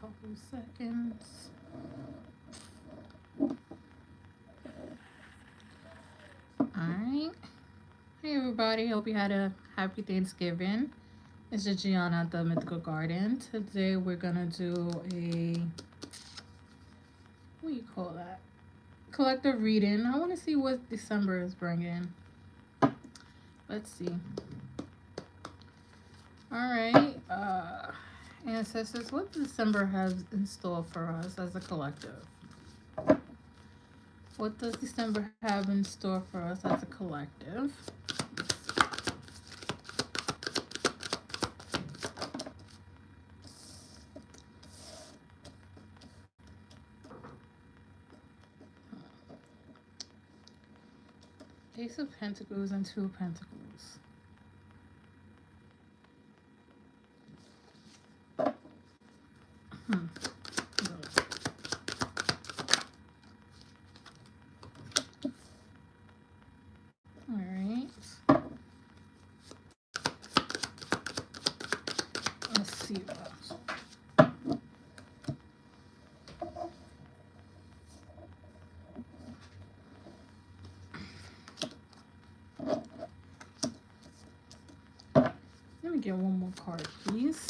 couple seconds. Alright. Hey everybody, hope you had a happy Thanksgiving. This is Gianna at the Mythical Garden. Today we're gonna do a, what do you call that? Collective reading. I want to see what December is bringing. Let's see. Alright, ancestors, what does December have in store for us as a collective? What does December have in store for us as a collective? Ace of Pentacles and Two of Pentacles. Alright. Let's see what else. Let me get one more card, please.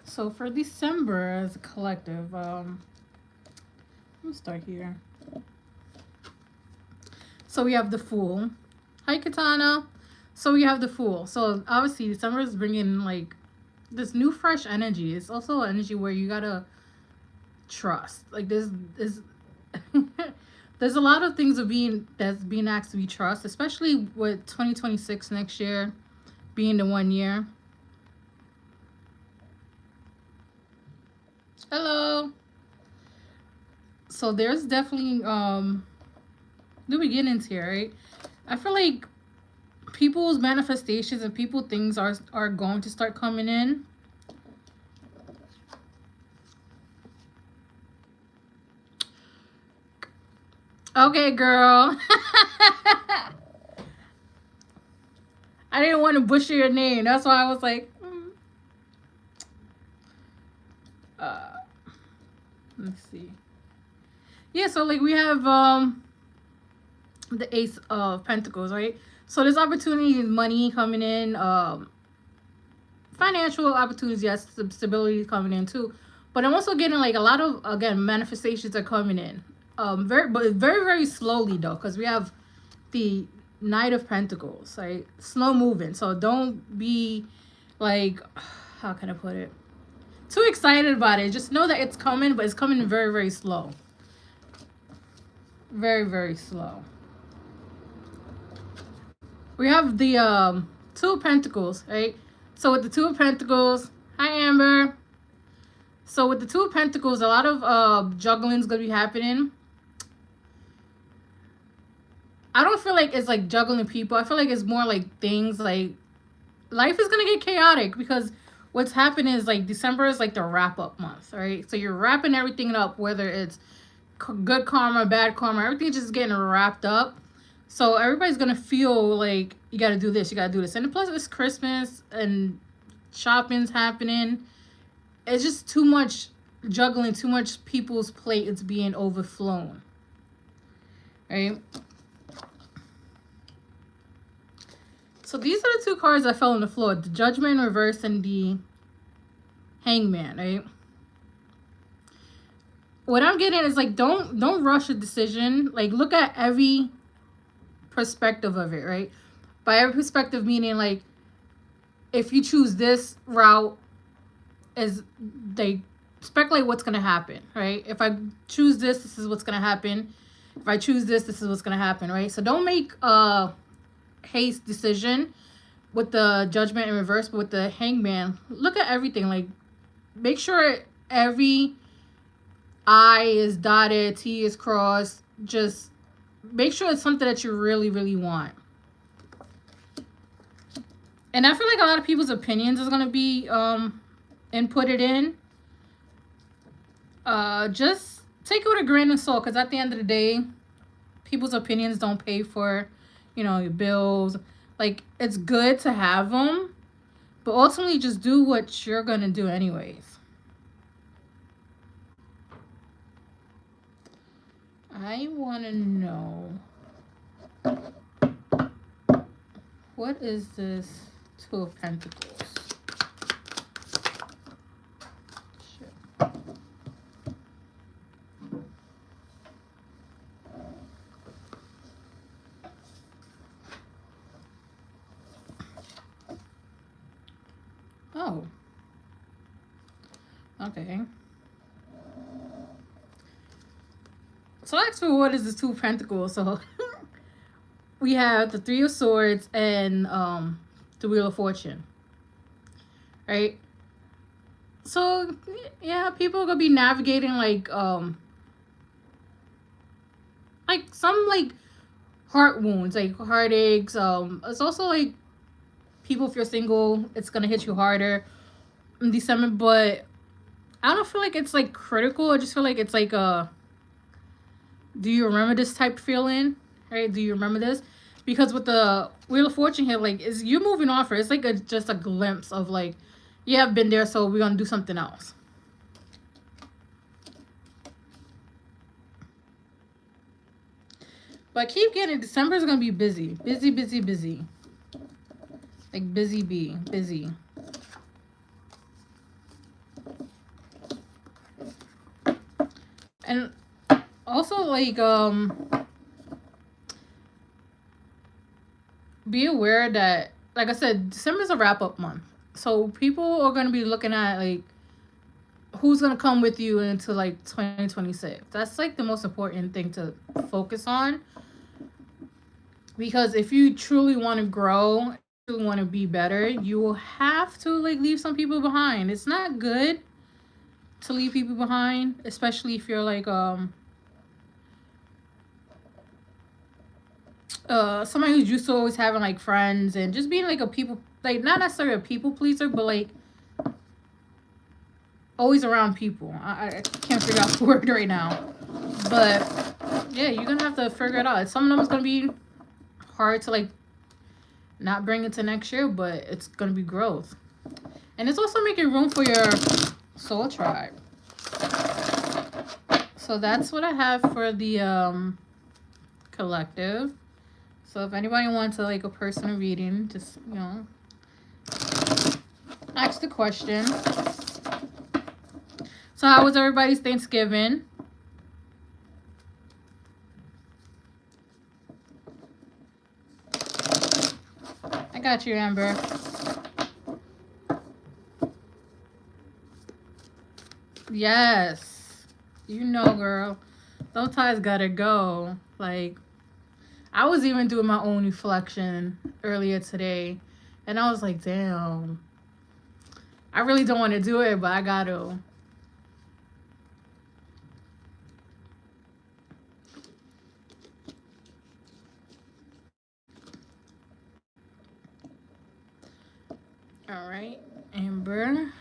So for December as a collective, let me start here. So we have the Fool. Hi, Katana. So we have the Fool. So obviously December is bringing like this new fresh energy. It's also an energy where you gotta trust. Like there's there's a lot of things that's being asked to be trust, especially with 2026 next year being the 1 year. Hello. So there's definitely new beginnings here, right? I feel like people's manifestations and things are going to start coming in. Okay, girl. I didn't want to butcher your name. That's why I was like, let's see. Yeah, so like we have the Ace of Pentacles, right? So there's opportunity, money coming in, financial opportunities, yes, stability coming in too. But I'm also getting like a lot of, again, manifestations are coming in. But very slowly though, because we have the Knight of Pentacles, right? Slow moving. So don't be like, how can I put it? Too excited about it. Just know that it's coming, but it's coming very slow. Very slow. We have the Two of Pentacles, right? So with the Two of Pentacles, hi Amber. So with the Two of Pentacles, a lot of juggling is gonna be happening. I don't feel like it's like juggling people. I feel like it's more like things like life is gonna get chaotic because what's happening is like December is like the wrap up month, right? So you're wrapping everything up, whether it's good karma, bad karma, everything's just getting wrapped up. So everybody's gonna feel like you gotta do this, you gotta do this. And plus it's Christmas and shopping's happening. It's just too much juggling, too much people's plate is being overflown. Right? So these are the two cards that fell on the floor. The Judgment in reverse and the Hangman, right? What I'm getting is like don't rush a decision. Like look at every perspective of it, right? By every perspective meaning like if you choose this route, is they speculate what's gonna happen, right? If I choose this, this is what's gonna happen. If I choose this, this is what's gonna happen, right? So don't make a haste decision with the Judgment in reverse, but with the Hangman, look at everything. Like make sure every I is dotted, T is crossed. Just make sure it's something that you really want. And I feel like a lot of people's opinions is gonna be inputted in. Just take it with a grain of salt, because at the end of the day, people's opinions don't pay for, your bills. Like, it's good to have them, but ultimately just do what you're gonna do anyways. I want to know, what is this Two of Pentacles? Shit. Oh. Okay. So actually, what is this Two of Pentacles? So we have the Three of Swords and the Wheel of Fortune. Right? So yeah, people are gonna be navigating like some like heart wounds, like heartaches. It's also like people, if you're single, it's gonna hit you harder in December, but I don't feel like it's like critical. I just feel like it's like do you remember this type feeling? Right? Do you remember this? Because with the Wheel of Fortune here, like, is you moving off her. It's like just a glimpse of like, you have been there, so we're gonna do something else. But I keep getting December is gonna be busy. Busy, busy, busy. Like busy bee. Busy. And also like be aware that, like I said, December's a wrap-up month. So people are gonna be looking at like who's gonna come with you into like 2026. That's like the most important thing to focus on. Because if you truly want to grow, truly want to be better, you will have to like leave some people behind. It's not good to leave people behind, especially if you're like somebody who's used to always having like friends and just being like a people, like not necessarily a people pleaser, but like always around people. I can't figure out the word right now, but yeah, you're gonna have to figure it out. Some of them is gonna be hard to like not bring into next year, but it's gonna be growth. And it's also making room for your soul tribe. So that's what I have for the collective. So if anybody wants like a personal reading, just ask the question. So how was everybody's Thanksgiving? I got you, Amber. Yes. Girl. Those ties gotta go. Like, I was even doing my own reflection earlier today. And I was like, damn. I really don't want to do it, but I gotta. All right, Amber.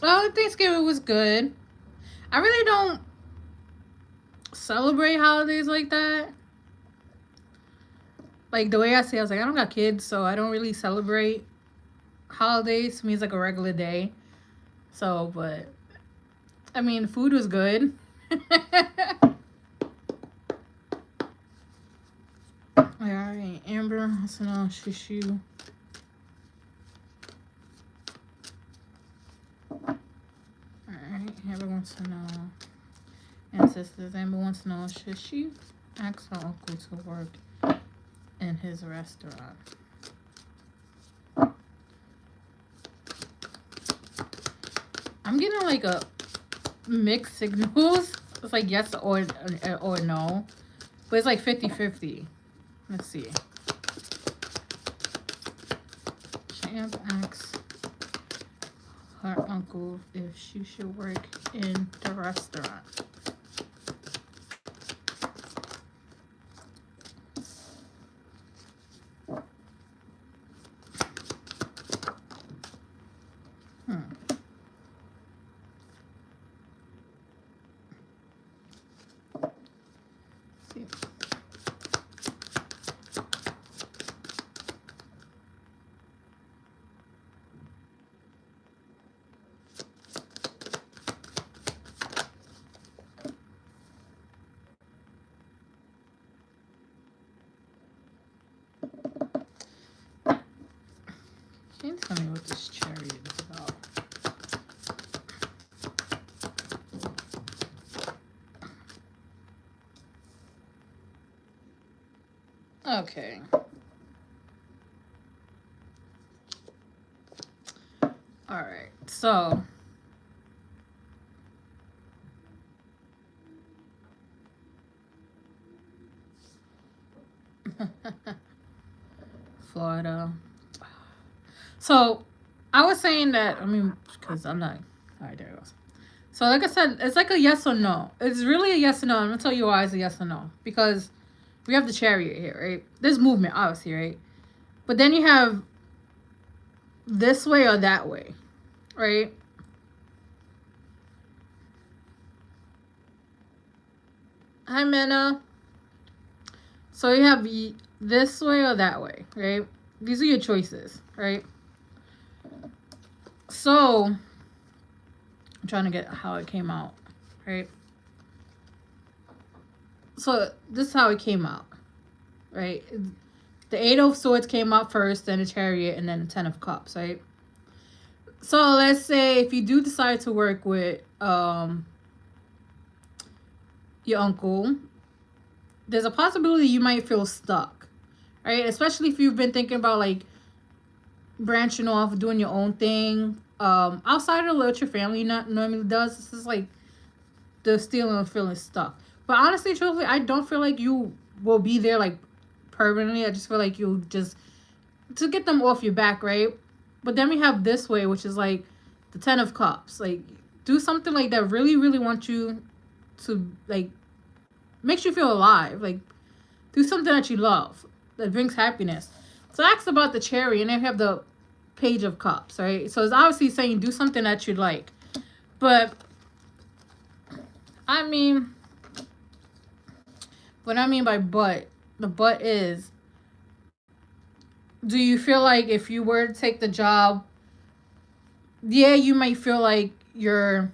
Oh, Thanksgiving was good. I really don't celebrate holidays like that. Like the way I say, I was like, I don't got kids, so I don't really celebrate holidays. To me, it's like a regular day. So, but I mean, food was good. All right, Amber. So now shush you. All right, Amber wants to know. Ancestors, Amber wants to know, should she ask her uncle to work in his restaurant? I'm getting like a mixed signals. It's like yes or no, but it's like 50-50. Let's see. Champ asks her uncle if she should work in the restaurant. Okay. All right. So. Florida. So, I was saying that, I mean, because I'm not. All right, there it goes. So, like I said, it's like a yes or no. It's really a yes or no. I'm going to tell you why it's a yes or no. Because we have the chariot here, right? There's movement, obviously, right? But then you have this way or that way, right? Hi, Mena. So you have this way or that way, right? These are your choices, right? So I'm trying to get how it came out, right? So this is how it came out, right? The Eight of Swords came out first, then the Chariot, and then the Ten of Cups, right? So let's say if you do decide to work with your uncle, there's a possibility you might feel stuck, right? Especially if you've been thinking about like branching off, doing your own thing, outside of what your family not normally does. This is like the feeling of feeling stuck. But honestly, truthfully, I don't feel like you will be there like permanently. I just feel like you'll just to get them off your back, right? But then we have this way, which is like the Ten of Cups. Like do something like that really, really want you to like makes you feel alive. Like do something that you love that brings happiness. So ask about the Chariot, and then we have the Page of Cups, right? So it's obviously saying do something that you like. But I mean, what I mean by the but is, do you feel like if you were to take the job, yeah, you might feel like you're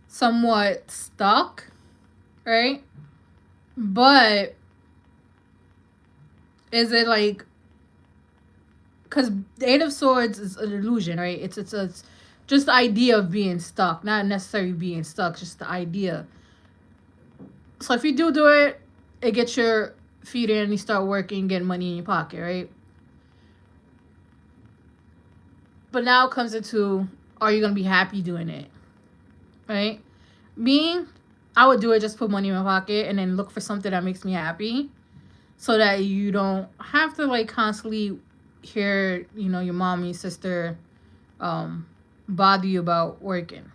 somewhat stuck, right? But is it like, because the Eight of Swords is an illusion, right? It's just the idea of being stuck, not necessarily being stuck, just the idea. So if you do it, it gets your feet in, you start working, getting money in your pocket, right? But now it comes into, are you gonna be happy doing it, right? Me, I would do it, just put money in my pocket, and then look for something that makes me happy, so that you don't have to like constantly hear, you know, your mom and your sister bother you about working.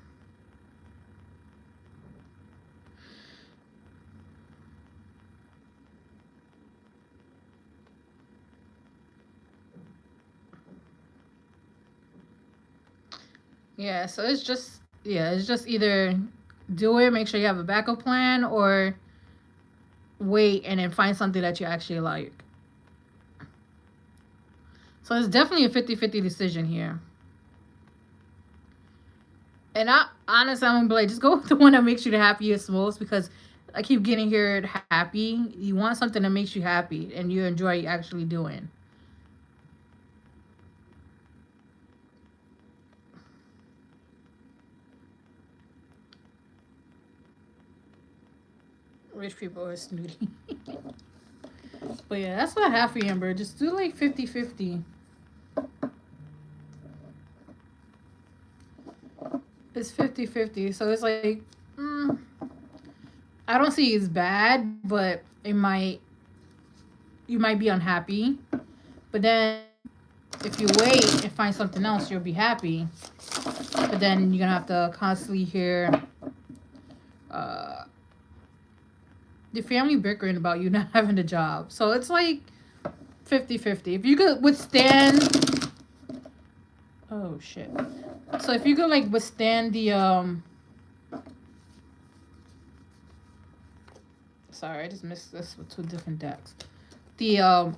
Yeah, so it's just either do it, make sure you have a backup plan, or wait and then find something that you actually like. So it's definitely a 50-50 decision here. And I honestly, I'm gonna be like, just go with the one that makes you the happiest most, because I keep getting here happy. You want something that makes you happy and you enjoy actually doing. Rich people are snooty. But yeah, that's what I have for you, Amber. Just do like 50-50. It's 50-50. So it's like, I don't see it's bad, but you might be unhappy. But then if you wait and find something else, you'll be happy. But then you're gonna have to constantly hear the family bickering about you not having a job. So it's like 50-50. If you could withstand, oh shit. So if you could like withstand the sorry, I just missed this with two different decks. The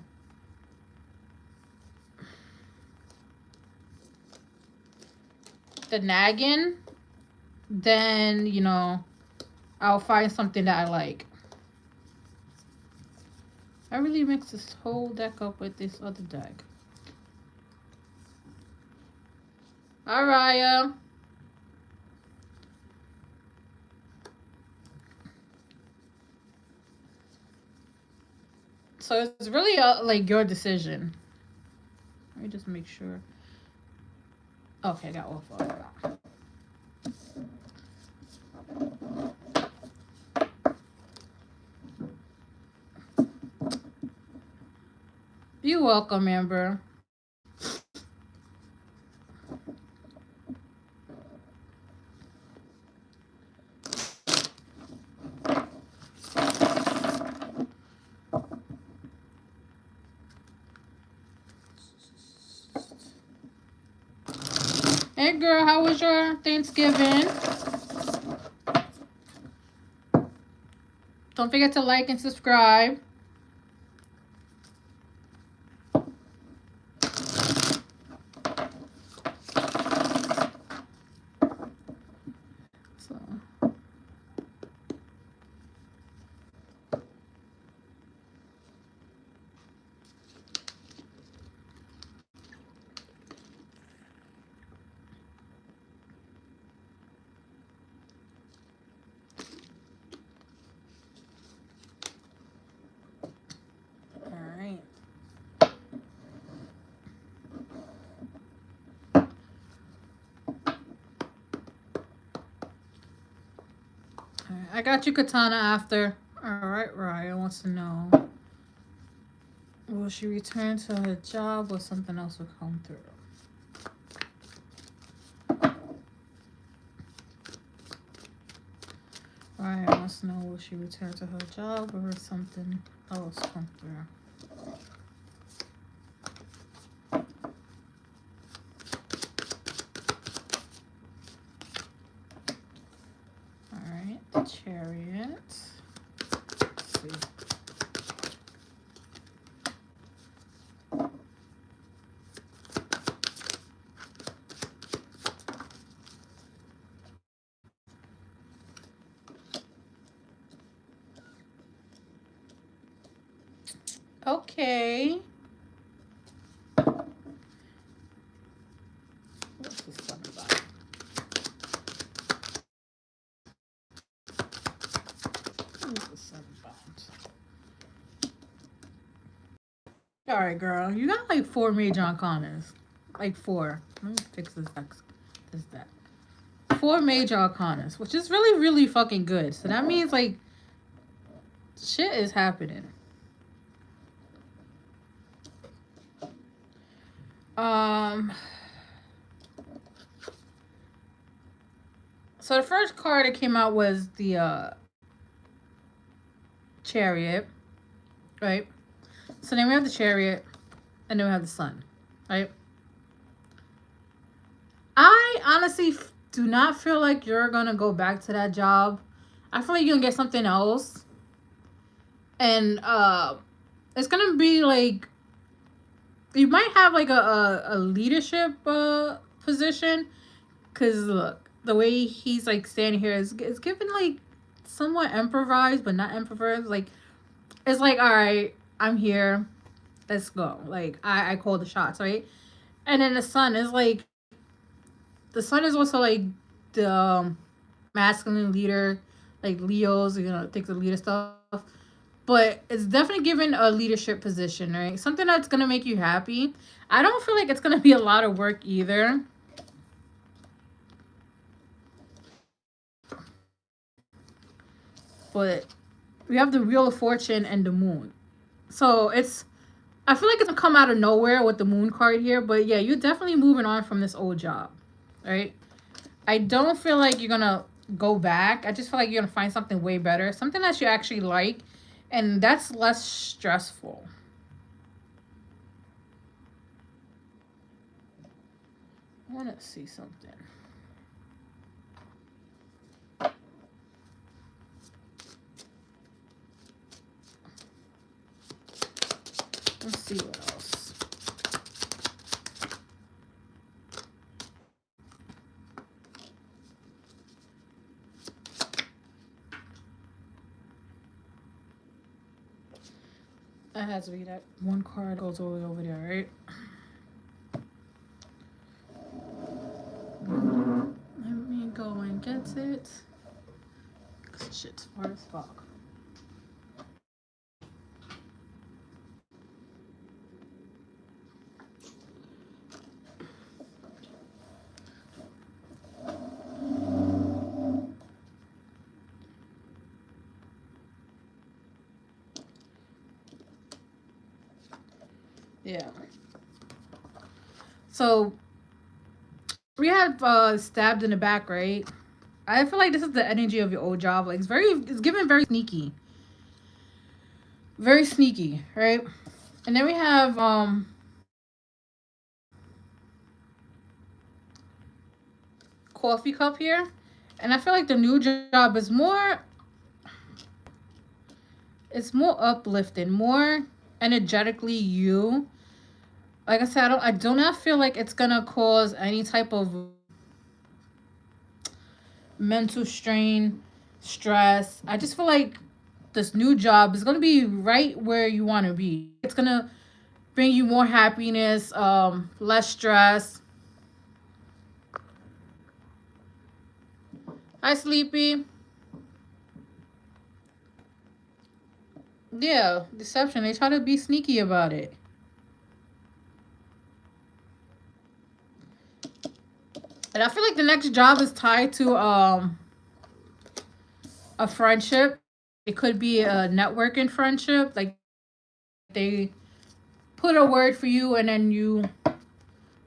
nagging, then you know I'll find something that I like. I really mixed this whole deck up with this other deck. Alright, So it's really like your decision. Let me just make sure. Okay, I got all four. You're welcome, Amber. Hey girl, how was your Thanksgiving? Don't forget to like and subscribe. So. I got you, Katana, after. Alright, Raya wants to know, will she return to her job or something else will come through? Raya wants to know, will she return to her job or something else come through? Alright, the Chariot. Let's see. Okay. What's the sun about? What's the sun about? Alright, girl. You got like 4 major arcanas. Like 4. Let me fix this next. This that. 4 major arcanas, which is really, really fucking good. So that means like shit is happening. So the first card that came out was the Chariot, right? So then we have the Chariot, and then we have the Sun, right? I honestly do not feel like you're gonna go back to that job. I feel like you're gonna get something else, and it's gonna be like you might have like a leadership position, because look, the way he's like standing here is given like somewhat improvised, but not improvised. Like it's like, all right, I'm here, let's go. Like I call the shots, right? And then the Sun is like, the Sun is also like the masculine leader, like Leo's, you know, takes the leader stuff. But it's definitely given a leadership position, right? Something that's gonna make you happy. I don't feel like it's gonna be a lot of work either. But we have the Wheel of Fortune and the Moon. So it's, I feel like it's gonna come out of nowhere with the Moon card here. But yeah, you're definitely moving on from this old job, right? I don't feel like you're gonna go back. I just feel like you're gonna find something way better, something that you actually like, and that's less stressful. I want to see something. Let's see what else. That has to be that one card goes all the way over there, right? Let me go and get it. Shit's far as fuck. Yeah. So we have stabbed in the back, right? I feel like this is the energy of your old job. Like it's given very sneaky. Very sneaky, right? And then we have coffee cup here. And I feel like the new job is more, it's more uplifting, more energetically you. Like I said, I do not feel like it's gonna cause any type of mental strain, stress. I just feel like this new job is gonna be right where you want to be. It's gonna bring you more happiness, less stress. Hi, Sleepy. Yeah, deception. They try to be sneaky about it. And I feel like the next job is tied to a friendship. It could be a networking friendship. Like they put a word for you and then you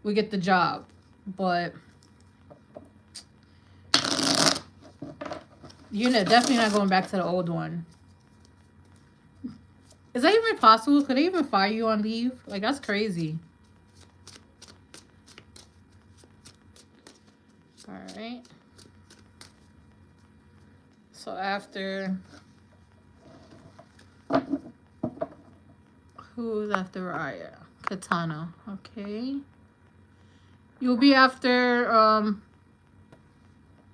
will get the job. But you're definitely not going back to the old one. Is that even possible? Could they even fire you on leave? Like, that's crazy. All right. So after... Who's after Raya? Katana. Okay. You'll be after,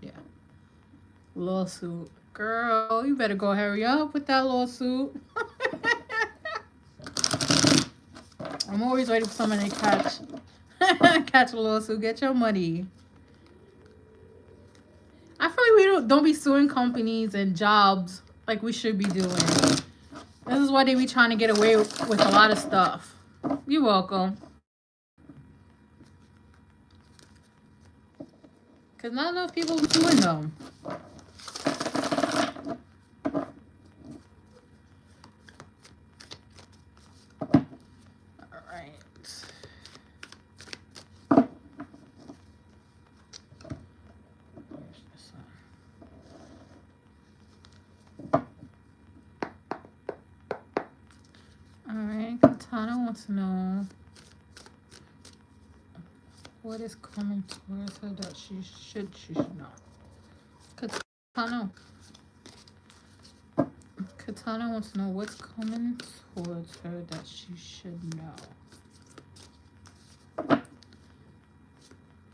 yeah. Lawsuit. Girl, you better go hurry up with that lawsuit. I'm always waiting for someone to catch a lawsuit. Get your money. I feel like we don't be suing companies and jobs like we should be doing. This is why they be trying to get away with a lot of stuff. You're welcome. Because not enough people are suing them. Katana wants to know what is coming towards her that she should know. Katana wants to know what's coming towards her that she should know.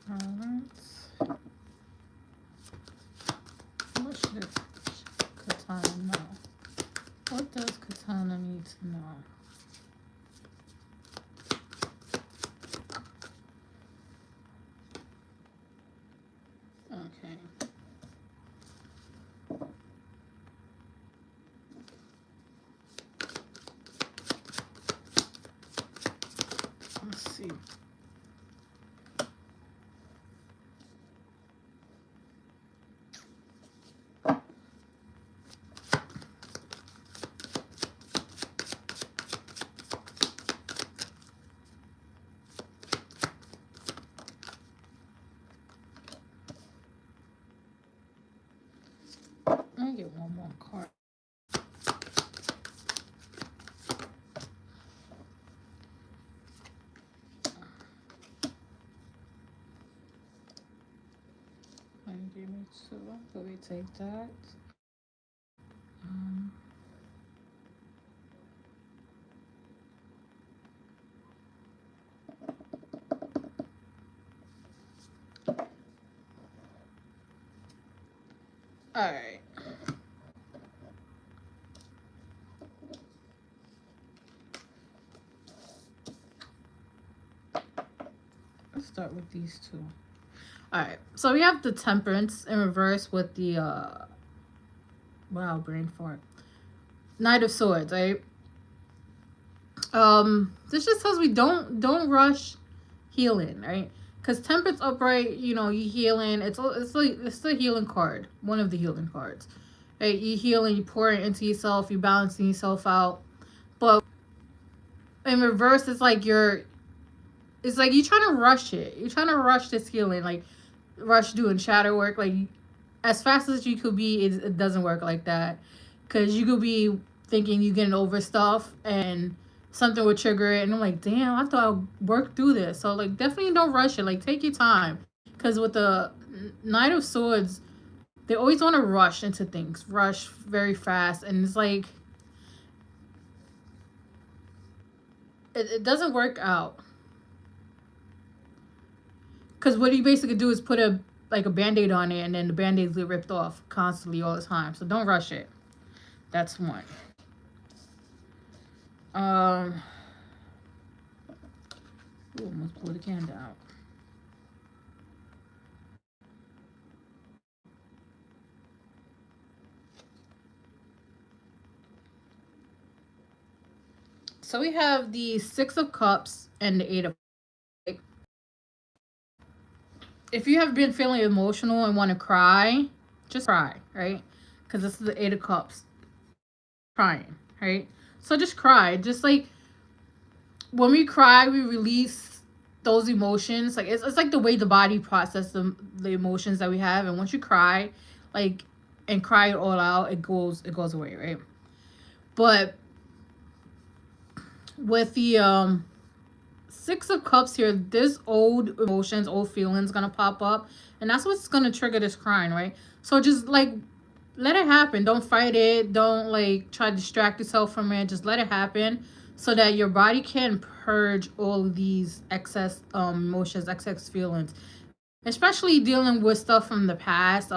Alright. What should Katana know? What does Katana need to know? Okay. Let's see. Let me get one more card. Give me two. But we take that. All right. Let's start with these two. All right. So we have the Temperance in reverse with the wow, brain fart. Knight of Swords, right? This just says we don't rush healing, right? Because Temperance upright, you know, you healing. It's the healing card, one of the healing cards, right? You healing, you pour it into yourself, you balancing yourself out. But in reverse, it's like you're trying to rush it. You're trying to rush this healing, like rush doing shadow work, like as fast as you could be. It doesn't work like that, because you could be thinking you getting over stuff and something would trigger it, and I'm like, damn, I thought I worked through this. So like, definitely don't rush it. Like, take your time, because with the Knight of Swords, they always want to rush into things, rush very fast, and it's like it doesn't work out. Because what you basically do is put a band-aid on it, and then the band-aids get ripped off constantly all the time. So don't rush it. That's one. Almost pulled the candle out. So we have the Six of Cups and the Eight of Cups. If you have been feeling emotional and want to cry, just cry, right? Because this is the Eight of Cups. Crying, right? So just cry. Just like when we cry, we release those emotions. Like it's like the way the body processes the emotions that we have. And once you cry, like, and cry it all out, it goes away, right? But with the Six of Cups here, this old emotions, old feelings gonna pop up, and that's what's gonna trigger this crying, right? So just like let it happen. Don't fight it. Don't like try to distract yourself from it. Just let it happen, so that your body can purge all of these excess emotions, excess feelings, especially dealing with stuff from the past,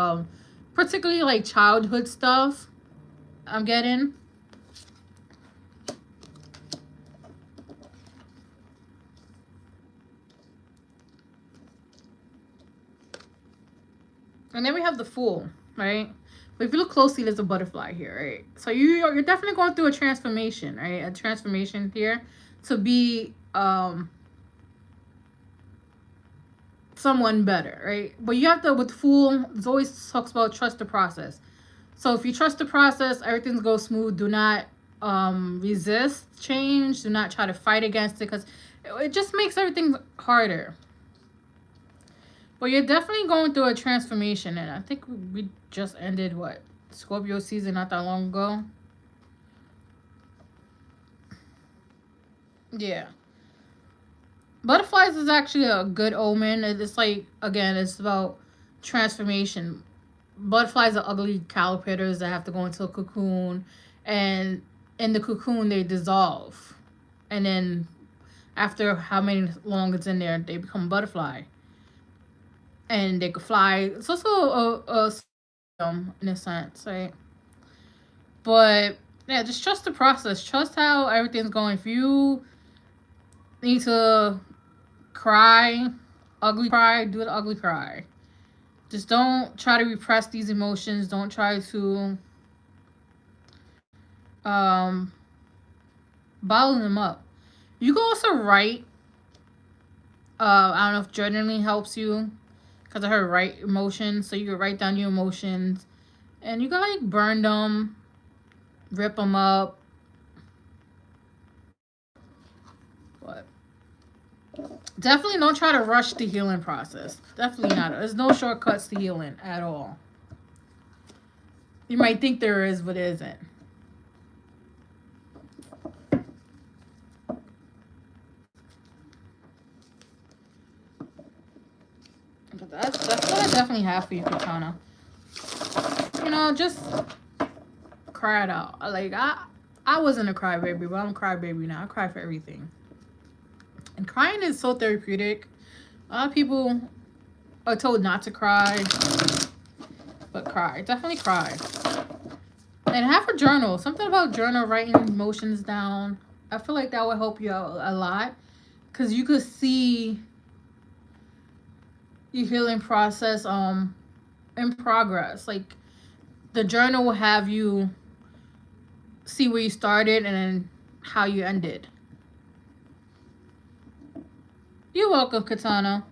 particularly like childhood stuff. I'm getting. And then we have the Fool, right? But if you look closely, there's a butterfly here, right? So you're definitely going through a transformation, right? A transformation here to be someone better, right? But you have to, with Fool, it always talks about trust the process. So if you trust the process, everything's go smooth. Do not resist change. Do not try to fight against it, because it just makes everything harder. But you're definitely going through a transformation, and I think we just ended Scorpio season not that long ago. Yeah. Butterflies is actually a good omen. It's like, again, it's about transformation. Butterflies are ugly caterpillars that have to go into a cocoon, and in the cocoon they dissolve, and then after how many long it's in there, they become a butterfly, and they could fly. It's also a in a sense, right? But yeah, just trust the process. Trust how everything's going. If you need to cry, ugly cry, do the ugly cry. Just don't try to repress these emotions. Don't try to bottle them up. You can also write. I don't know if journaling helps you, because I heard write emotions. So you can write down your emotions, and you can like burn them, rip them up. But definitely don't try to rush the healing process. Definitely not. There's no shortcuts to healing at all. You might think there is, but it isn't. But that's what I definitely have for you, Katana. You know, just cry it out. Like I wasn't a crybaby, but I'm a crybaby now. I cry for everything. And crying is so therapeutic. A lot of people are told not to cry, but cry. Definitely cry. And have a journal. Something about journal, writing emotions down. I feel like that would help you out a lot, because you could see your healing process in progress. Like the journal will have you see where you started and then how you ended. You're welcome, Katana.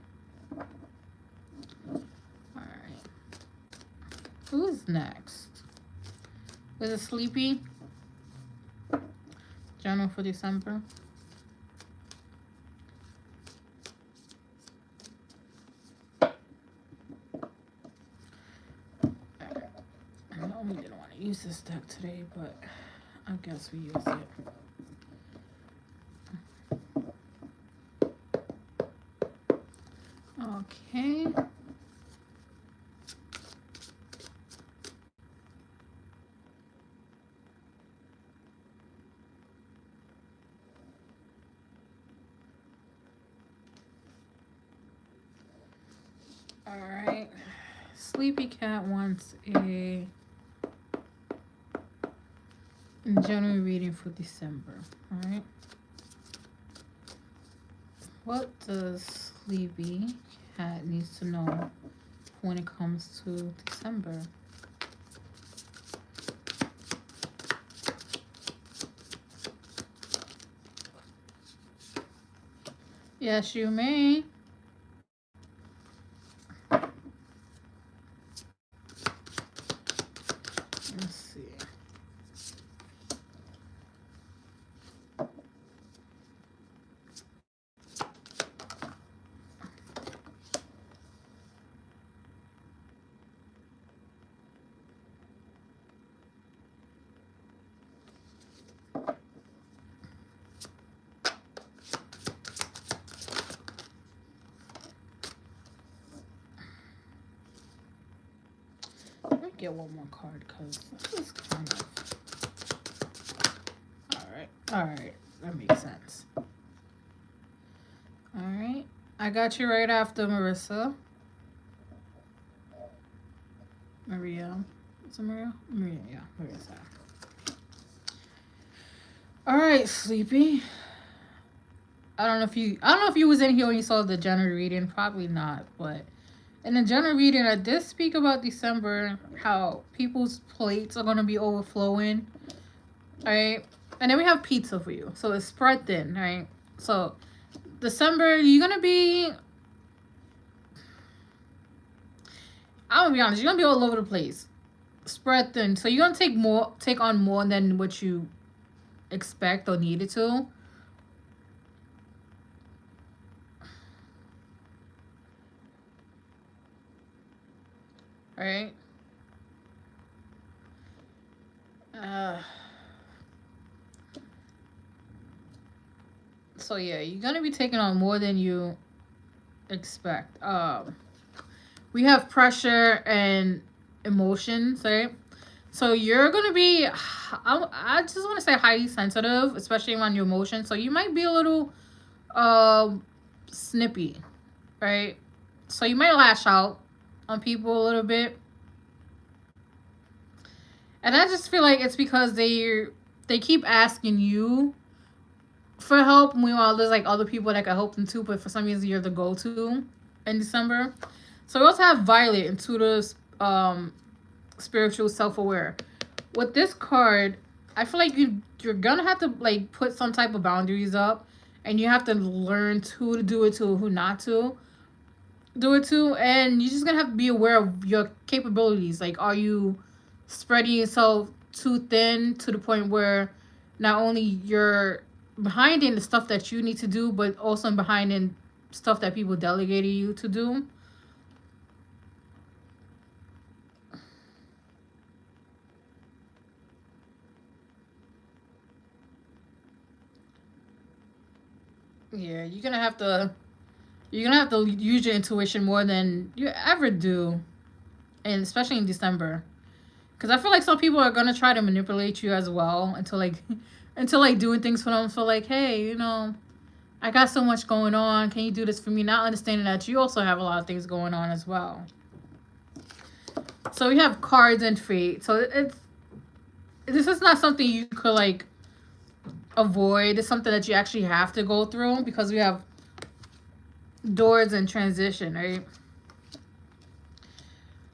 Alright. Who's next? Is it Sleepy? Journal for December. We didn't want to use this deck today, but I guess we use it. Okay. Alright. Sleepy Cat wants a general reading for December. Alright. What does Sleepy Cat needs to know when it comes to December? Yes, you may. Let's see. Let me get one more card because this is kind of... Alright, that makes sense. Alright, I got you right after Marissa. Maria. Is it Maria? Maria, yeah, Maria's that. Alright, Sleepy. I don't know if you was in here when you saw the general reading, probably not, but in the general reading I did speak about December, how people's plates are gonna be overflowing. Alright. And then we have pizza for you. So it's spread thin, right? So December, you're gonna be, I'm gonna be honest, you're gonna be all over the place. Spread thin. So you're gonna take on more than what you expect or needed to. Right? So yeah, you're gonna be taking on more than you expect. We have pressure and emotions, right? So you're gonna be, I just want to say highly sensitive, especially around your emotions. So you might be a little snippy, right? So you might lash out on people a little bit. And I just feel like it's because they keep asking you for help. Meanwhile, there's like other people that can help them too, but for some reason you're the go-to in December. So we also have Violet, intuitive, spiritual, self-aware. With this card, I feel like you're gonna have to like put some type of boundaries up, and you have to learn who to do it to, who not to do it to, and you're just gonna have to be aware of your capabilities. Like, are you spreading yourself too thin to the point where not only you're behind in the stuff that you need to do, but also behind in stuff that people delegated you to do? Yeah, you're gonna have to use your intuition more than you ever do, and especially in December, because I feel like some people are gonna try to manipulate you as well until doing things for them. So like, hey, you know, I got so much going on. Can you do this for me? Not understanding that you also have a lot of things going on as well. So we have cards and fate. So this is not something you could like avoid. It's something that you actually have to go through, because we have doors and transition, right?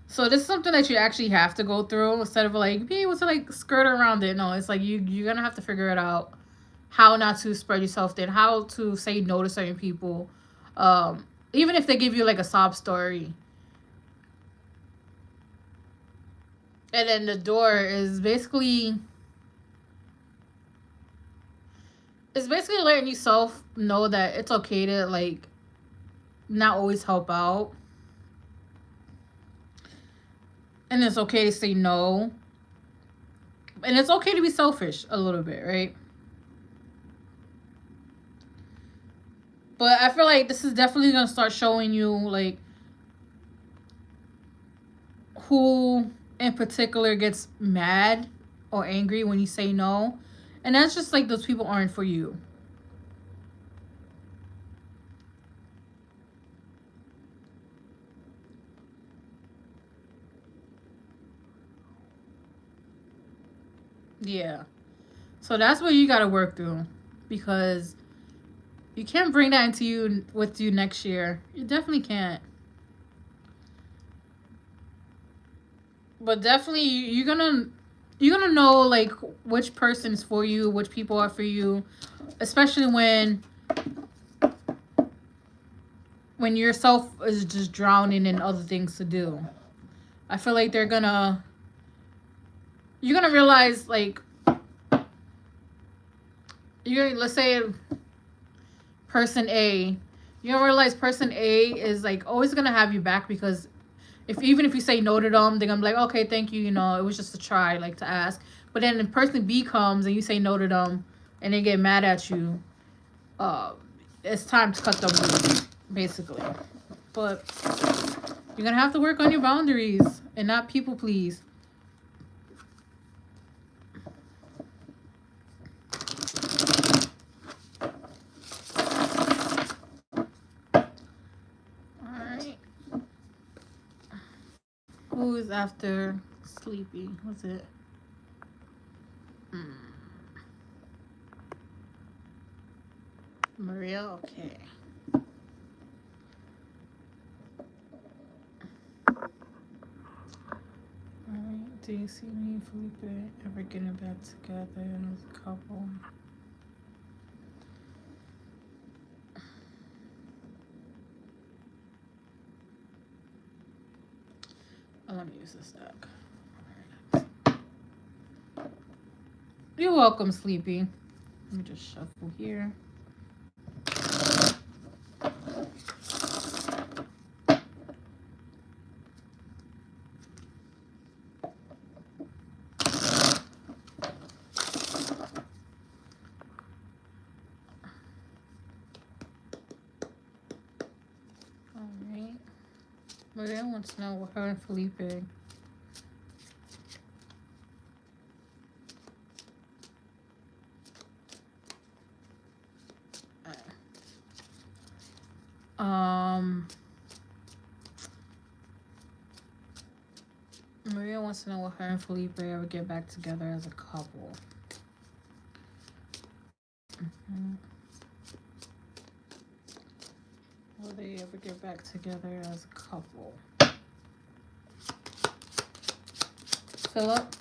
So this is something that you actually have to go through, instead of like be able to like skirt around it. No, it's like you're gonna have to figure it out, how not to spread yourself thin, how to say no to certain people, even if they give you like a sob story. And then the door is basically letting yourself know that it's okay to like not always help out, and it's okay to say no. And it's okay to be selfish a little bit, right? But I feel like this is definitely going to start showing you, like, who in particular gets mad or angry when you say no. And that's just like those people aren't for you. Yeah. So that's what you got to work through, because you can't bring that into you with you next year. You definitely can't. But definitely you're gonna know, like, which person is for you, which people are for you, especially when yourself is just drowning in other things to do. I feel like you're gonna realize, like, let's say person A, you're gonna realize person A is like always gonna have you back, because even if you say no to them, they're gonna be like, okay, thank you, it was just a try, like, to ask. But then if person B comes and you say no to them and they get mad at you, it's time to cut them loose, basically. But you're gonna have to work on your boundaries and not people please. Alright. Who's after Sleepy? What's it? Maria? Okay. Alright. Do you see me and Felipe ever getting back together as a couple? Oh, let me use this deck. Right. You're welcome, Sleepy. Let me just shuffle here. Alright. Maria wants to know what her and Felipe. Maria wants to know what her and Felipe ever get back together as a couple. Will they ever get back together as a couple? Philip?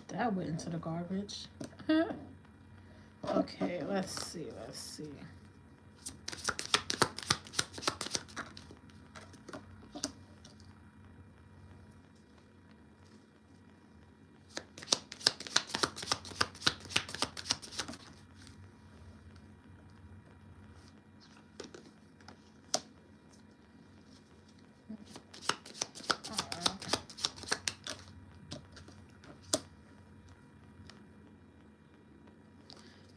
That went into the garbage. Okay, let's see.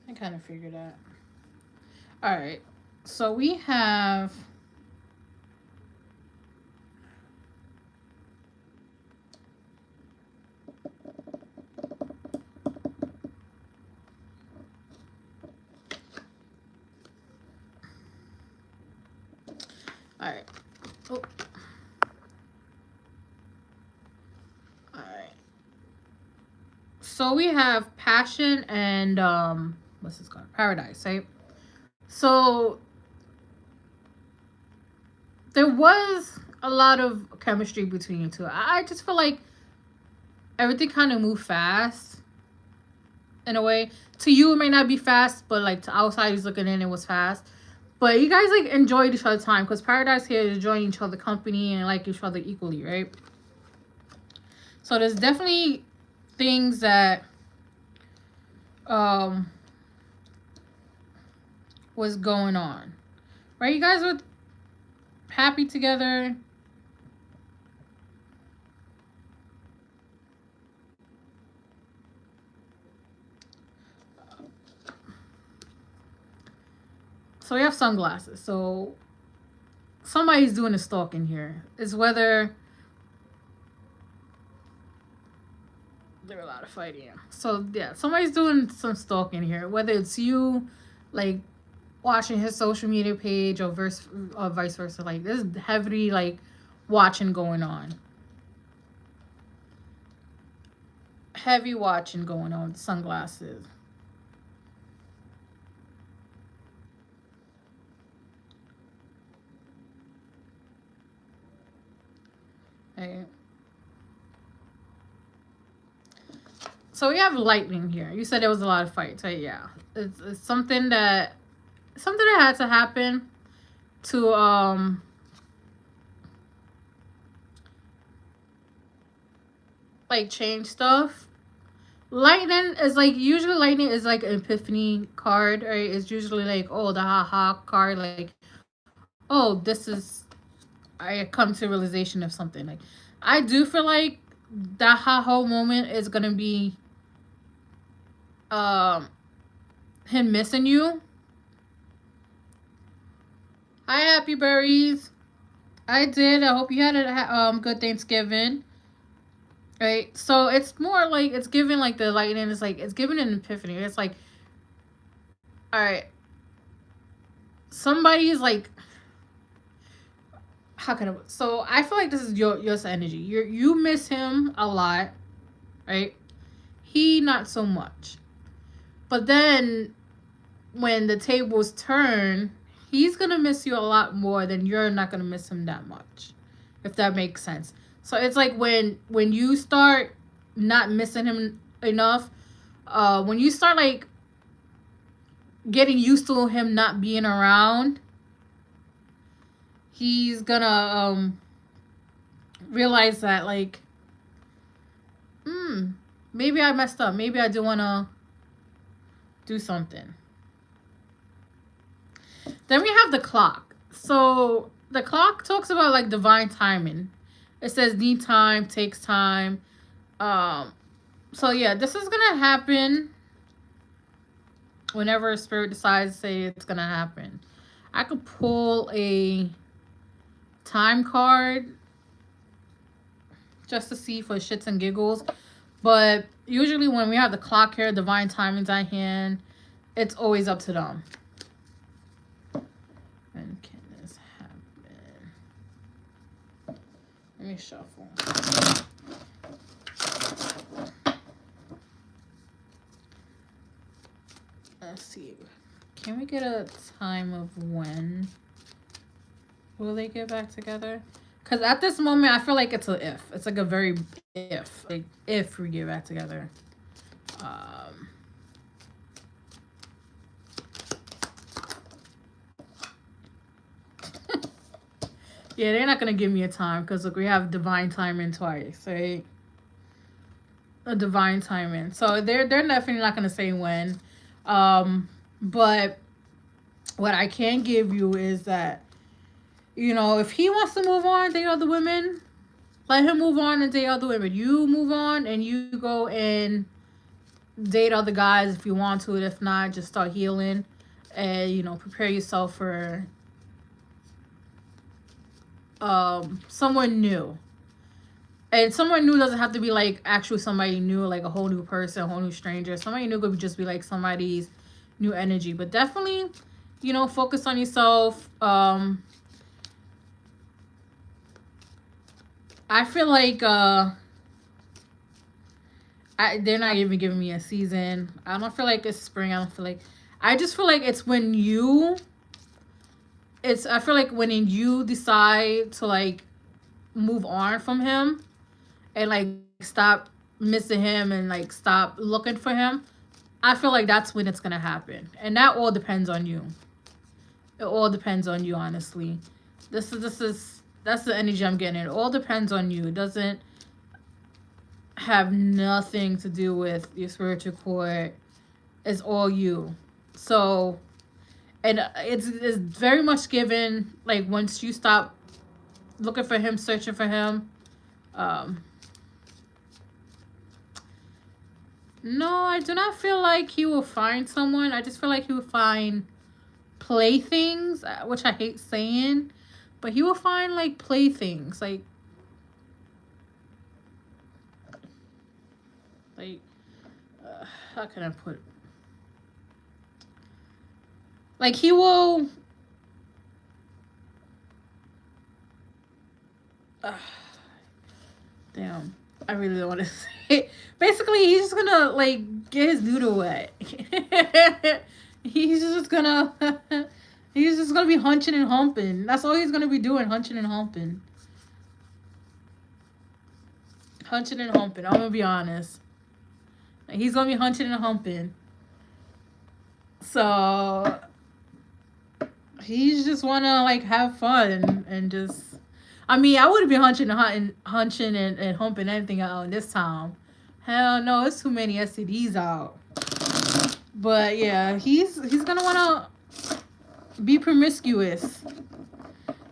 I kind of figured that. All right. So we have all right. Oh. All right. So we have passion and what's this called? Paradise, right? So there was a lot of chemistry between you two. I just feel like everything kind of moved fast in a way. To you, it may not be fast, but like to outsiders looking in, it was fast. But you guys like enjoyed each other's time, because Paradise here is enjoying each other company and like each other equally, right? So there's definitely things that um was going on. Right? You guys were happy together. So we have sunglasses. So somebody's doing a stalking here. It's whether there are a lot of fighting. So yeah, somebody's doing some stalking here. Whether it's you, like watching his social media page, or vice versa. Like there's heavy like watching going on. Heavy watching going on with sunglasses. Okay. So we have lightning here. You said there was a lot of fights, right? Yeah. It's something that had to happen to like change stuff. Lightning is like, usually lightning is like an epiphany card, right? It's usually like, oh, the haha card, like, oh, this is, I come to realization of something. Like, I do feel like that haha moment is gonna be him missing you. Hi, Happy Berries. I did. I hope you had a good Thanksgiving. Right? So it's more like, it's giving like the lightning. It's like, it's giving an epiphany. It's like, all right, somebody's like, how can I? So I feel like this is your energy. You miss him a lot, right? He not so much. But then when the tables turn, he's gonna miss you a lot more than you're not gonna miss him that much, if that makes sense. So it's like when you start not missing him enough, when you start like getting used to him not being around, he's gonna realize that like, maybe I messed up. Maybe I do wanna do something. Then we have the clock. So the clock talks about like divine timing. It says need time, takes time. So yeah, this is gonna happen whenever spirit decides to say it's gonna happen. I could pull a time card just to see for shits and giggles. But usually when we have the clock here, divine timing's at hand, it's always up to them. When can this happen? Let me shuffle. Let's see. Can we get a time of when will they get back together? Because at this moment, I feel like it's a if. It's like a very if. Like, if we get back together. Yeah, they're not going to give me a time. Because, look, we have divine timing twice, right? A divine timing. So, they're definitely not going to say when. But what I can give you is that, you know, if he wants to move on, date other women, let him move on and date other women. You move on and you go and date other guys if you want to. If not, just start healing and, you know, prepare yourself for someone new. And someone new doesn't have to be like actually somebody new, like a whole new person, a whole new stranger. Somebody new could just be like somebody's new energy. But definitely, you know, focus on yourself. I feel like they're not even giving me a season. I don't feel like it's spring. I just feel like it's when you, I feel like when you decide to like move on from him and like stop missing him and like stop looking for him, I feel like that's when it's gonna happen. And that all depends on you. It all depends on you, honestly. That's the energy I'm getting. It all depends on you. It doesn't have nothing to do with your spiritual court is all you. So, and it's very much given, like, once you stop looking for him, searching for him, um, no, I do not feel like he will find someone. I just feel like he will find playthings, which I hate saying, but he will find, like, playthings, like, how can I put it? Like, he will, damn, I really don't want to say it. Basically, he's just gonna, like, get his noodle wet. he's just gonna, he's just gonna be hunching and humping. That's all he's gonna be doing, hunching and humping. Hunching and humping. I'm gonna be honest. He's gonna be hunching and humping. So he's just wanna, like, have fun and just. I mean, I wouldn't be hunching and humping anything out in this town. Hell no, it's too many STDs out. But yeah, he's gonna wanna be promiscuous.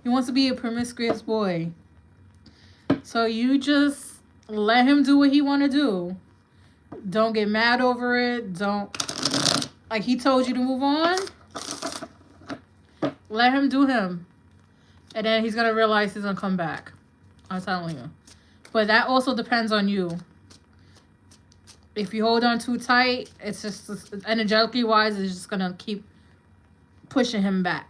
He wants to be a promiscuous boy. So you just let him do what he wanna do. Don't get mad over it. Don't, like, he told you to move on. Let him do him. And then he's gonna realize he's gonna come back. I'm telling you. But that also depends on you. If you hold on too tight, it's just, energetically wise, it's just gonna keep pushing him back.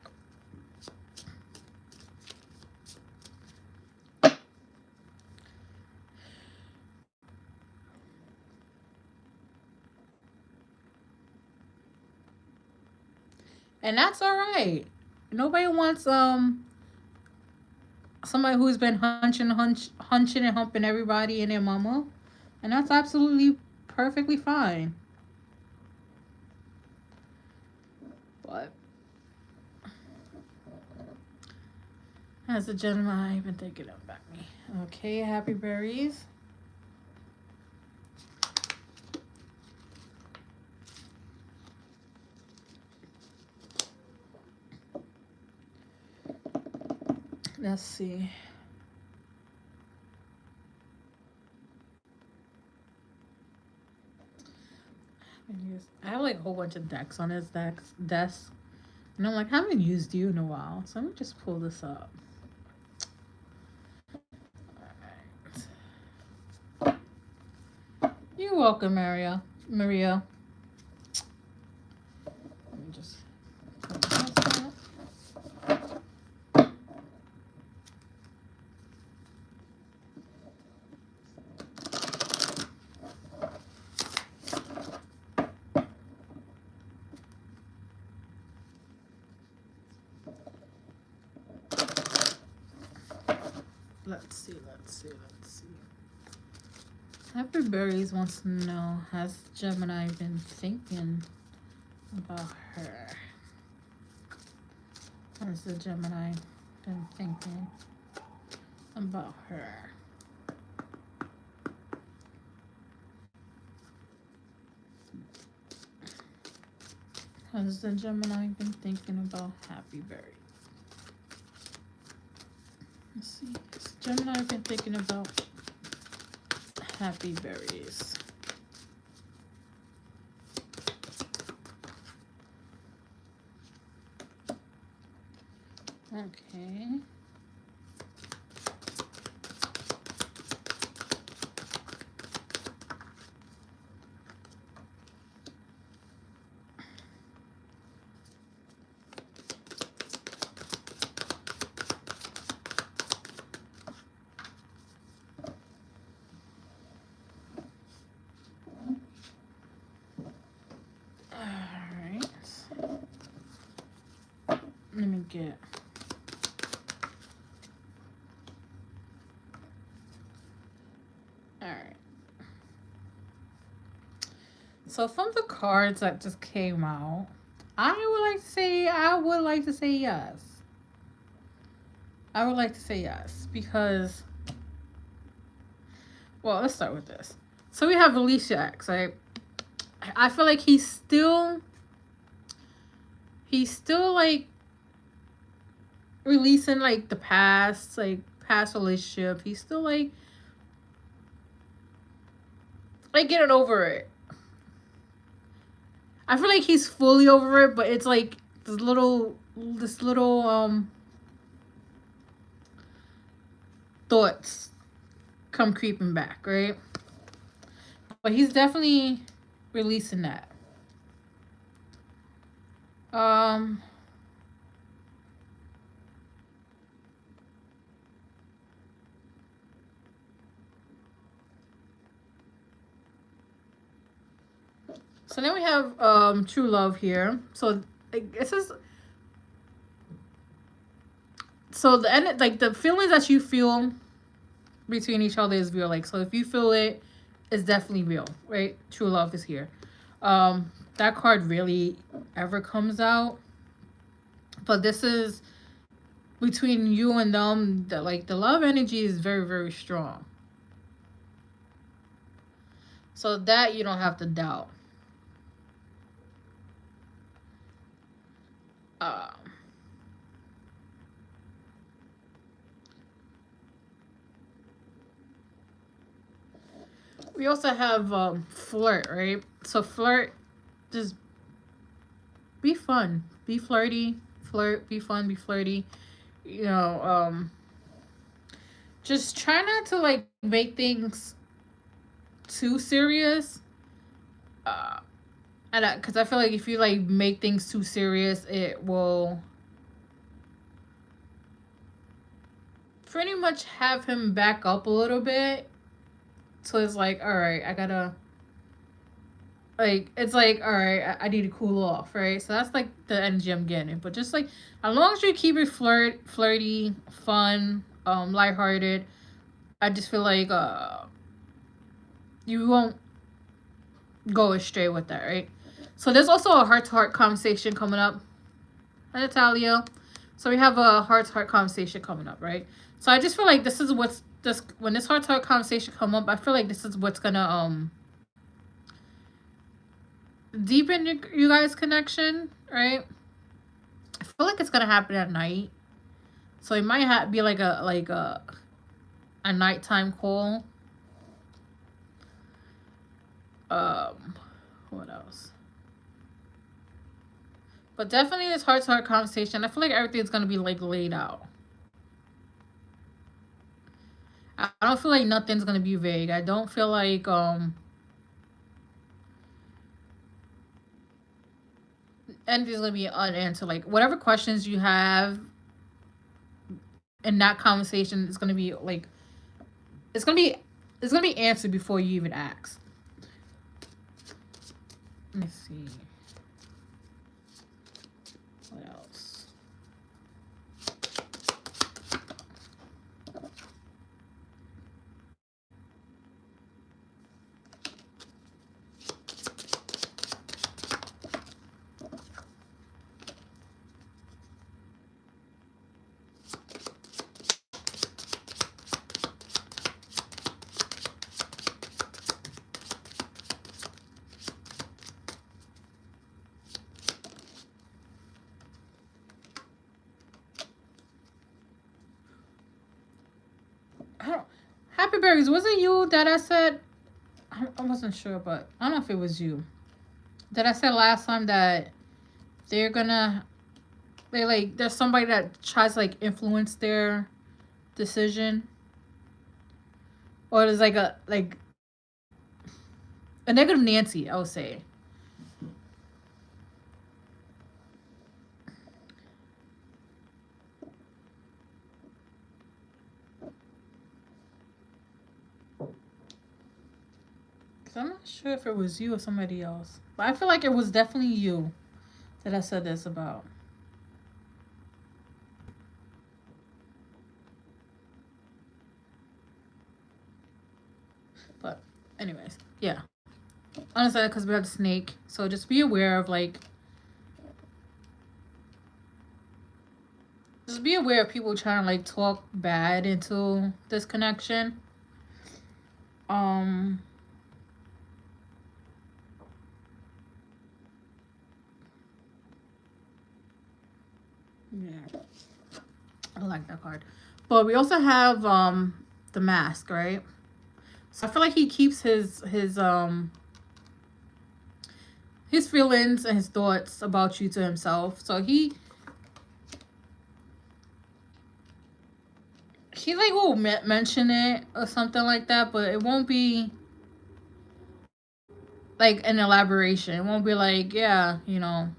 And that's all right. Nobody wants somebody who's been hunching and humping everybody and their mama, and that's absolutely perfectly fine. But as a Gemini, I've been thinking about me. Okay, happy berries. Let's see. I have, like, a whole bunch of decks on his desk. And I'm like, I haven't used you in a while. So let me just pull this up. Alright. You're welcome, Maria. Let me just put this up. Let's see. Happy Berries wants to know, has Gemini been thinking about her? Has the Gemini been thinking about her? Has the Gemini been thinking about Happy Berries? Let's see. Has Gemini been thinking about Happy Berries? Okay. Let me get. All right. So from the cards that just came out, I would like to say yes. I would like to say yes because, well, let's start with this. So we have Alicia X, right? I feel like he's still like releasing like the past, like past relationship. He's still like getting over it. I feel like he's fully over it, but it's like this little thoughts come creeping back, right? But he's definitely releasing that. Um so then we have true love here. So like, this is so the end, like the feelings that you feel between each other is real. Like, so if you feel it, it's definitely real, right? True love is here. That card really ever comes out, but this is between you and them. That like the love energy is very very strong. So that you don't have to doubt. Um, we also have flirt, right? So flirt, just be fun, be flirty, flirt, be fun, be flirty. You know, just try not to like make things too serious. Uh, and because I feel like if you like make things too serious, it will pretty much have him back up a little bit. So it's like, all right, I gotta like it's like all right, I need to cool off, right? So that's like the energy I'm getting. But just like as long as you keep it flirty, fun, lighthearted, I just feel like you won't go astray with that, right? So there's also a heart to heart conversation coming up. Hi, Natalia. So we have a heart to heart conversation coming up, right? So I just feel like this is what's this when this heart to heart conversation come up, I feel like this is what's gonna deepen you guys' connection, right? I feel like it's gonna happen at night, so it might be like a nighttime call. Um, what else? But definitely this heart to heart conversation. I feel like everything's gonna be like laid out. I don't feel like nothing's gonna be vague. I don't feel like anything's gonna be unanswered. Like whatever questions you have in that conversation is gonna be like it's gonna be answered before you even ask. Let me see. What else? Happy Berries, was it you that I said? I wasn't sure, but I don't know if it was you. That I said last time that they're gonna, they like, there's somebody that tries to like influence their decision. Or there's like a negative Nancy, I would say. I'm not sure if it was you or somebody else. But I feel like it was definitely you that I said this about. But, anyways, yeah. Honestly, because we have the snake. So just be aware of like. Just be aware of people trying to like talk bad into this connection. Um. I like that card. But we also have the Mask, right? So I feel like he keeps his feelings and his thoughts about you to himself. So he like will mention it or something like that, but it won't be like an elaboration. It won't be like, yeah, you know,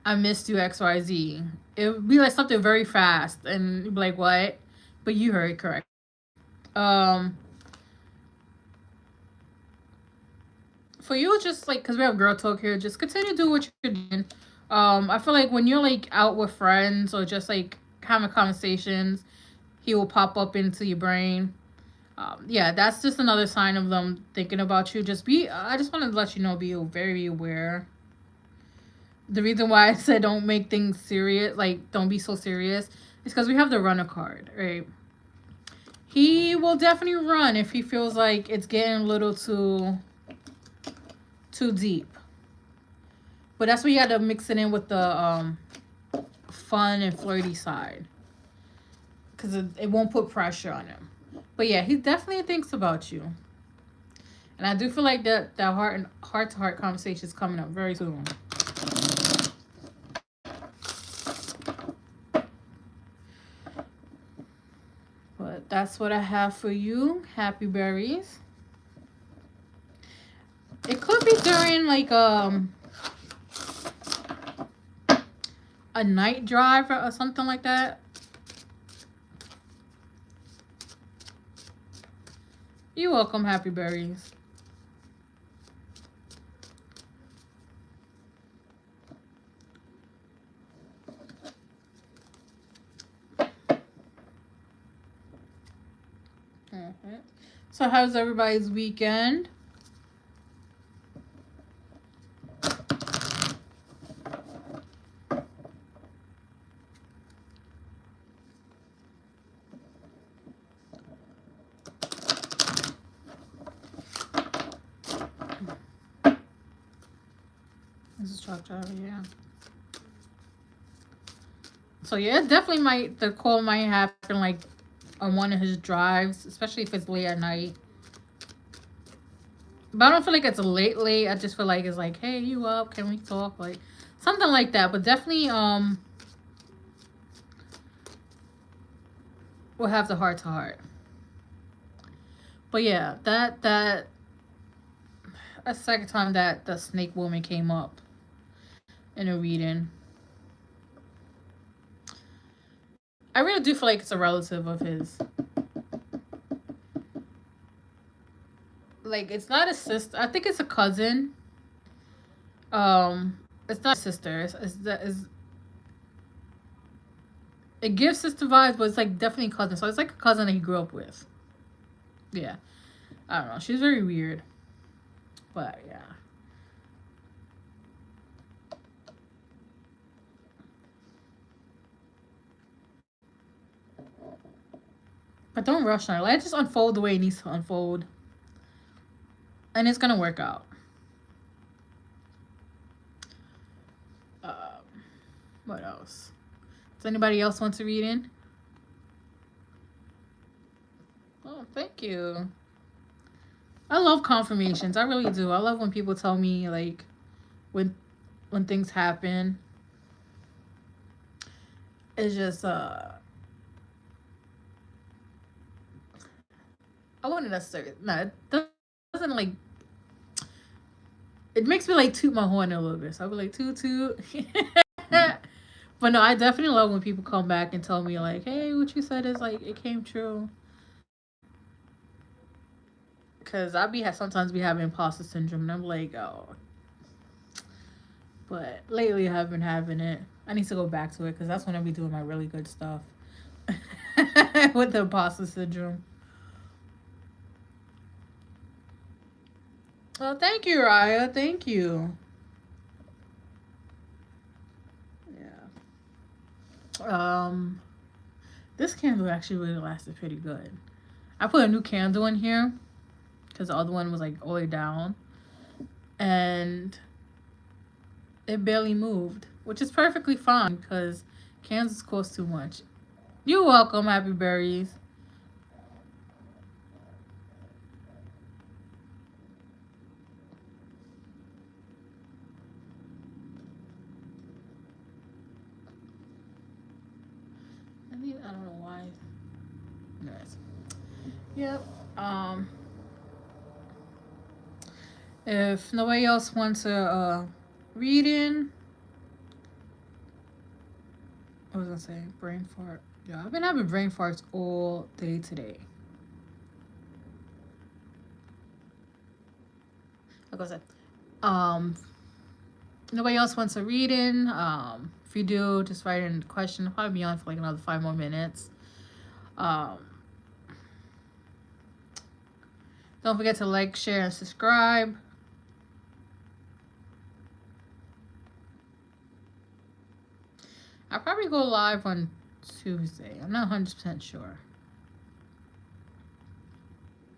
I missed you, XYZ. It would be like something very fast, and you'd be like, what? But you heard it correct. For you, just like, because we have girl talk here, just continue to do what you're doing. I feel like when you're like out with friends or just like having conversations, he will pop up into your brain. Yeah, that's just another sign of them thinking about you. I just want to let you know, be very aware. The reason why I said don't make things serious, like don't be so serious, is because we have the runner card, right? He will definitely run if he feels like it's getting a little too deep. But that's where you got to mix it in with the fun and flirty side, because it won't put pressure on him. But yeah, he definitely thinks about you. And I do feel like that heart-to-heart conversation is coming up very soon. But that's what I have for you, Happy Berries. It could be during like a night drive or something like that. You're welcome, Happy Berries. So how's everybody's weekend? This is truck driver, yeah. So yeah, it definitely might, the call might happen like on one of his drives, especially if it's late at night. But I don't feel like it's late. I just feel like it's like, hey, you up? Can we talk? Like something like that. But definitely we'll have the heart to heart. But yeah, that a second time that the snake woman came up in a reading. I really do feel like it's a relative of his. Like, it's not a sister. I think it's a cousin. It's not a sister. It gives sister vibes, but it's like definitely a cousin. So it's like a cousin that he grew up with. Yeah. I don't know. She's very weird. But yeah. But don't rush on it. Let it just unfold the way it needs to unfold. And it's gonna work out. What else? Does anybody else want to read in? Oh, thank you. I love confirmations. I really do. I love when people tell me like when things happen. It's just I wouldn't necessarily it doesn't like, it makes me like toot my horn a little bit. So I'll be like toot. But no, I definitely love when people come back and tell me like, hey, what you said is like, it came true. Because sometimes be having imposter syndrome and I'm like, oh. But lately I have been having it. I need to go back to it because that's when I be doing my really good stuff. With the imposter syndrome. Well, thank you, Raya. Thank you. This candle actually really lasted pretty good. I put a new candle in here because the other one was like all the way down, and it barely moved. which is perfectly fine because Kansas costs too much. You're welcome, Happy Berries. I don't know why. Anyways. Yep. If nobody else wants a reading, I was gonna say brain fart. Yeah, I've been having brain farts all day today. Like I said, nobody else wants a reading. If you do, just write in the question. I'll probably be on for like another 5 more minutes. Don't forget to like, share, and subscribe. I'll probably go live on Tuesday. I'm not 100% sure.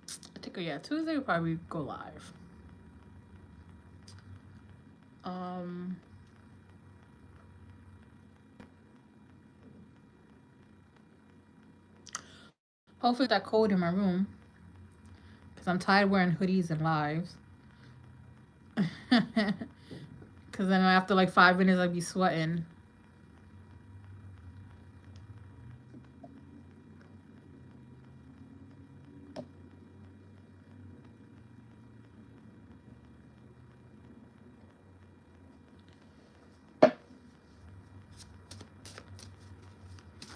I think, yeah, Tuesday we'll probably go live. Hopefully that cold in my room, because I'm tired of wearing hoodies and lives. Because then after like 5 minutes I'd be sweating.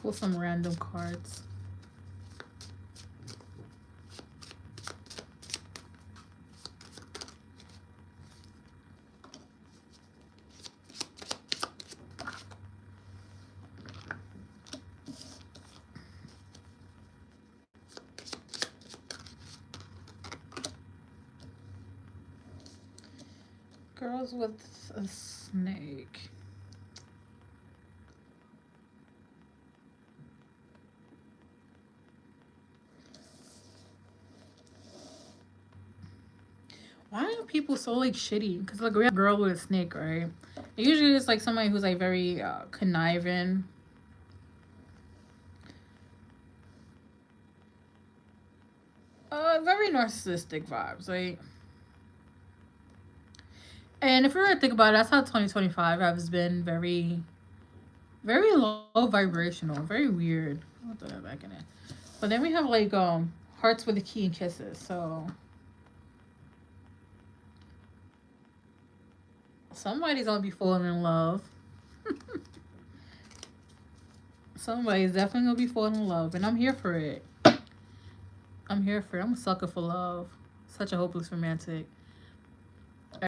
Pull some random cards. Girls with a snake. Why are people so like shitty? Because like we have a girl with a snake, right? Usually it's like somebody who's like very conniving. Very narcissistic vibes, right? And if you really think about it, that's how 2025 has been. Very, very low vibrational, very weird. I'll throw that back in it. But then we have like hearts with a key and kisses. So somebody's gonna be falling in love. Somebody's definitely gonna be falling in love, and I'm here for it. I'm here for it. I'm a sucker for love. Such a hopeless romantic.